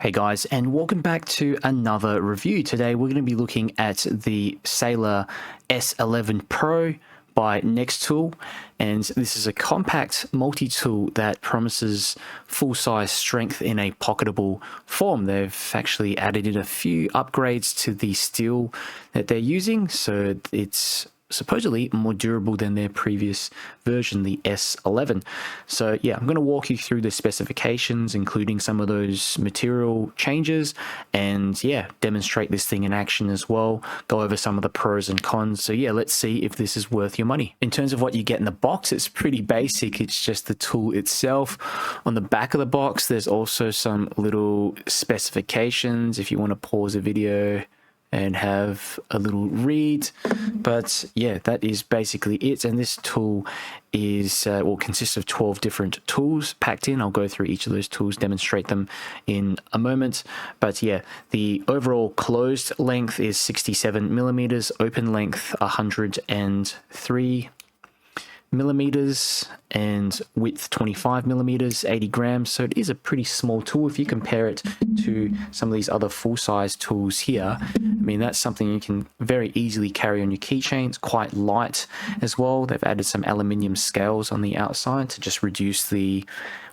Hey guys, and welcome back to another review. Today we're going to be looking at the Sailor S11 Pro by Nextool, and this is a compact multi-tool that promises full-size strength in a pocketable form. They've actually added in a few upgrades to the steel that they're using, so it's supposedly more durable than their previous version, the S11. So yeah, I'm going to walk you through the specifications, including some of those material changes, and yeah, demonstrate this thing in action as well, go over some of the pros and cons. So yeah, let's see if this is worth your money. In terms of what you get in the box, it's pretty basic. It's just the tool itself. On the back of the box, there's also some little specifications if you want to pause a video and have a little read. But yeah, that is basically it. And this tool is consists of 12 different tools packed in. I'll go through each of those tools, demonstrate them in a moment. But yeah, the overall closed length is 67 millimeters, open length 103 millimeters, and width 25 millimeters, 80 grams. So it is a pretty small tool if you compare it to some of these other full-size tools here. I mean, that's something you can very easily carry on your keychain. It's quite light as well. They've added some aluminium scales on the outside to just reduce the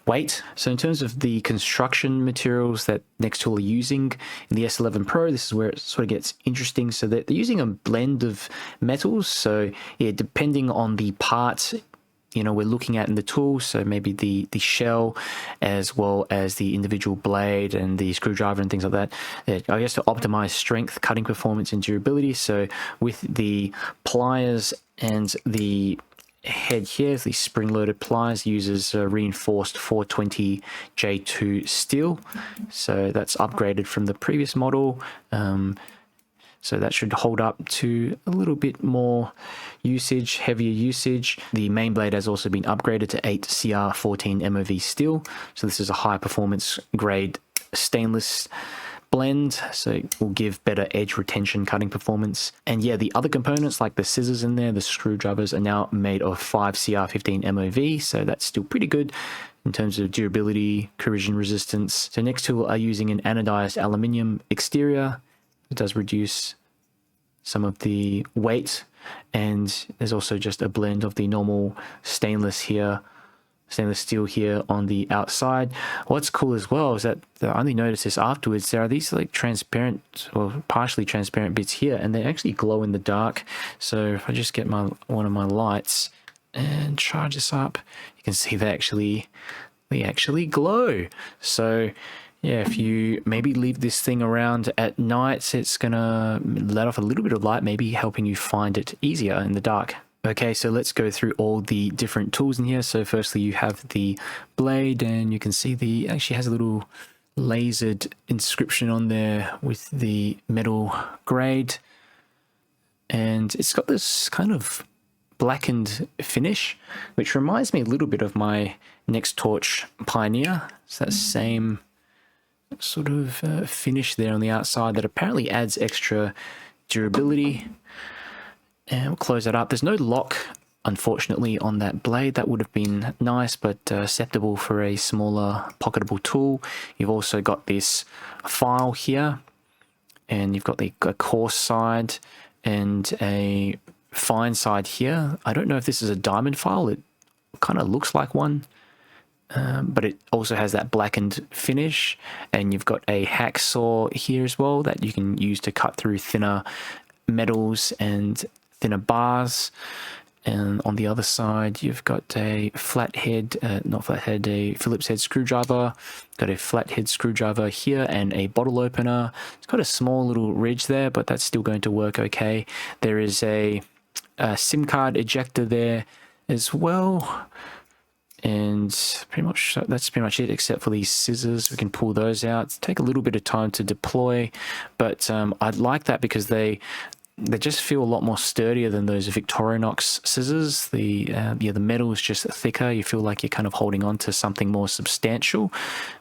weight. So in terms of the construction materials that Nextool are using in the S11 Pro, this is where it sort of gets interesting. So they're using a blend of metals. So yeah, depending on the part, you know, we're looking at in the tool, so maybe the shell as well as the individual blade and the screwdriver and things like that, I guess to optimize strength, cutting performance, and durability. So with the pliers and the head here, the spring-loaded pliers uses reinforced 420 J2 steel, so that's upgraded from the previous model. So that should hold up to a little bit more usage, heavier usage. The main blade has also been upgraded to 8CR14 MOV steel, so this is a high performance grade stainless blend, so it will give better edge retention, cutting performance. And yeah, the other components like the scissors in there, the screwdrivers, are now made of 5CR15 MOV, so that's still pretty good in terms of durability, corrosion resistance. So Nextool are using an anodized aluminium exterior. It does reduce some of the weight, and there's also just a blend of the normal stainless steel here on the outside. What's cool as well is that I only noticed this afterwards, there are these like transparent or partially transparent bits here, and they actually glow in the dark. So if I just get one of my lights and charge this up, you can see they actually glow. So yeah, if you maybe leave this thing around at night, it's gonna let off a little bit of light, maybe helping you find it easier in the dark. Okay, so let's go through all the different tools in here. So firstly, you have the blade, and you can see it actually has a little lasered inscription on there with the metal grade. And it's got this kind of blackened finish, which reminds me a little bit of my Nextorch Pioneer. It's that same sort of finish there on the outside that apparently adds extra durability. And we'll close that up. There's no lock, unfortunately, on that blade. That would have been nice, but acceptable for a smaller pocketable tool. You've also got this file here, and you've got a coarse side and a fine side here. I don't know if this is a diamond file. It kind of looks like one. But it also has that blackened finish, and you've got a hacksaw here as well that you can use to cut through thinner metals and thinner bars. And on the other side, you've got a a Phillips head screwdriver. Got a flathead screwdriver here and a bottle opener. It's got a small little ridge there, but that's still going to work okay. There is a SIM card ejector there as well. And that's pretty much it, except for these scissors. We can pull those out. Take a little bit of time to deploy, but I'd like that because they just feel a lot more sturdier than those Victorinox scissors. The metal is just thicker. You feel like you're kind of holding on to something more substantial.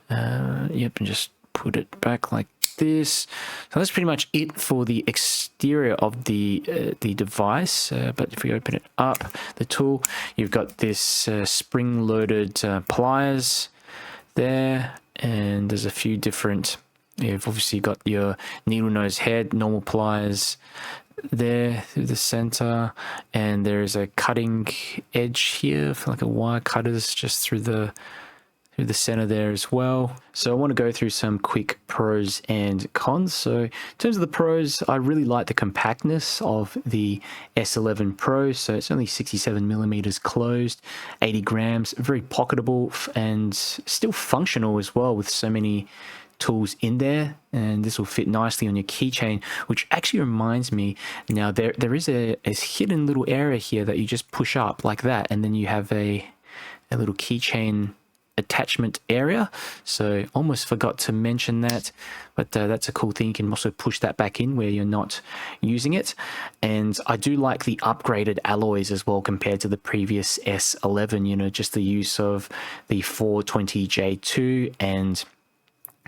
Yep, and just put it back like this. So that's pretty much it for the exterior of the device. But if we open it up, the tool, you've got this spring-loaded pliers there, and there's a few different You've obviously got your needle nose head, normal pliers there through the center, and there is a cutting edge here for like a wire cutters just through the center there as well. So I want to go through some quick pros and cons. So in terms of the pros, I really like the compactness of the S11 Pro. So it's only 67 millimeters closed, 80 grams, very pocketable and still functional as well with so many tools in there. And this will fit nicely on your keychain, which actually reminds me, now there is a hidden little area here that you just push up like that, and then you have a little keychain attachment area. So almost forgot to mention that, but that's a cool thing. You can also push that back in where you're not using it. And I do like the upgraded alloys as well compared to the previous S11, you know, just the use of the 420J2 and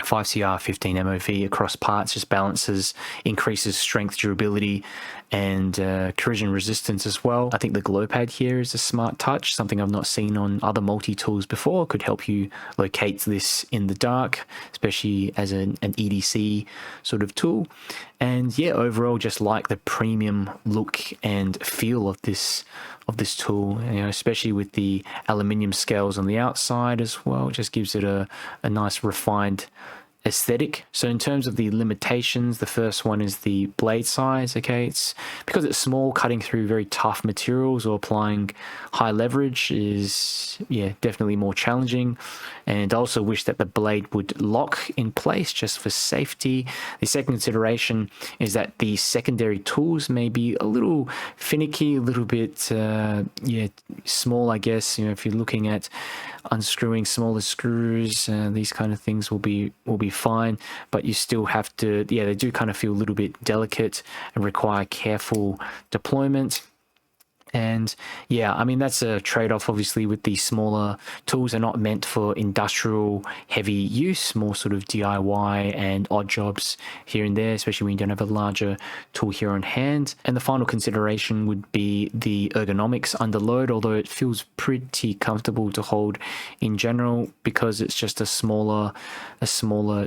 5CR15 MOV across parts just balances, increases strength, durability, and corrosion resistance as well. I think the glow pad here is a smart touch, something I've not seen on other multi-tools before. Could help you locate this in the dark, especially as an EDC sort of tool. And yeah, overall, just like the premium look and feel of this tool, you know, especially with the aluminium scales on the outside as well. It just gives it a nice refined aesthetic. So in terms of the limitations, the first one is the blade size. Okay, it's because it's small, cutting through very tough materials or applying high leverage is definitely more challenging. And I also wish that the blade would lock in place just for safety. The second consideration is that the secondary tools may be a little finicky, a little bit small, I guess. You know, if you're looking at unscrewing smaller screws, these kind of things will be fine, but you still have to, they do kind of feel a little bit delicate and require careful deployment. And yeah, I mean, that's a trade-off, obviously, with these smaller tools. Are not meant for industrial heavy use, more sort of DIY and odd jobs here and there, especially when you don't have a larger tool here on hand. And the final consideration would be the ergonomics under load, although it feels pretty comfortable to hold in general because it's just a smaller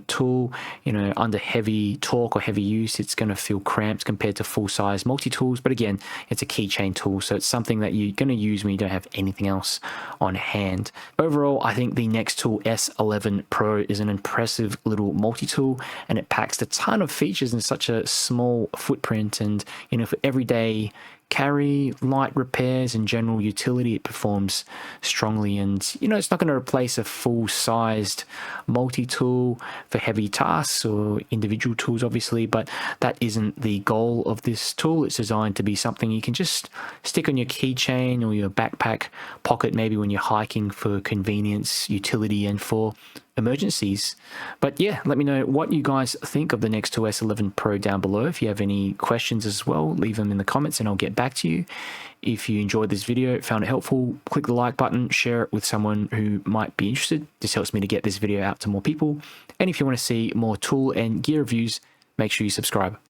tool. You know, under heavy torque or heavy use, it's going to feel cramped compared to full-size multi-tools. But again, it's a keychain tool, so it's something that you're going to use when you don't have anything else on hand. Overall, I think the Nextool S11 Pro is an impressive little multi-tool, and it packs a ton of features in such a small footprint. And, you know, for everyday carry, light repairs, and general utility, it performs strongly. And, you know, it's not going to replace a full-sized multi-tool for heavy tasks or individual tools, obviously, but that isn't the goal of this tool. It's designed to be something you can just stick on your keychain or your backpack pocket, maybe when you're hiking, for convenience, utility, and for emergencies. But yeah, let me know what you guys think of the Nextool S11 Pro down below. If you have any questions as well, leave them in the comments and I'll get back to you. If you enjoyed this video, found it helpful, click the like button, share it with someone who might be interested. This helps me to get this video out to more people. And if you want to see more tool and gear reviews, make sure you subscribe.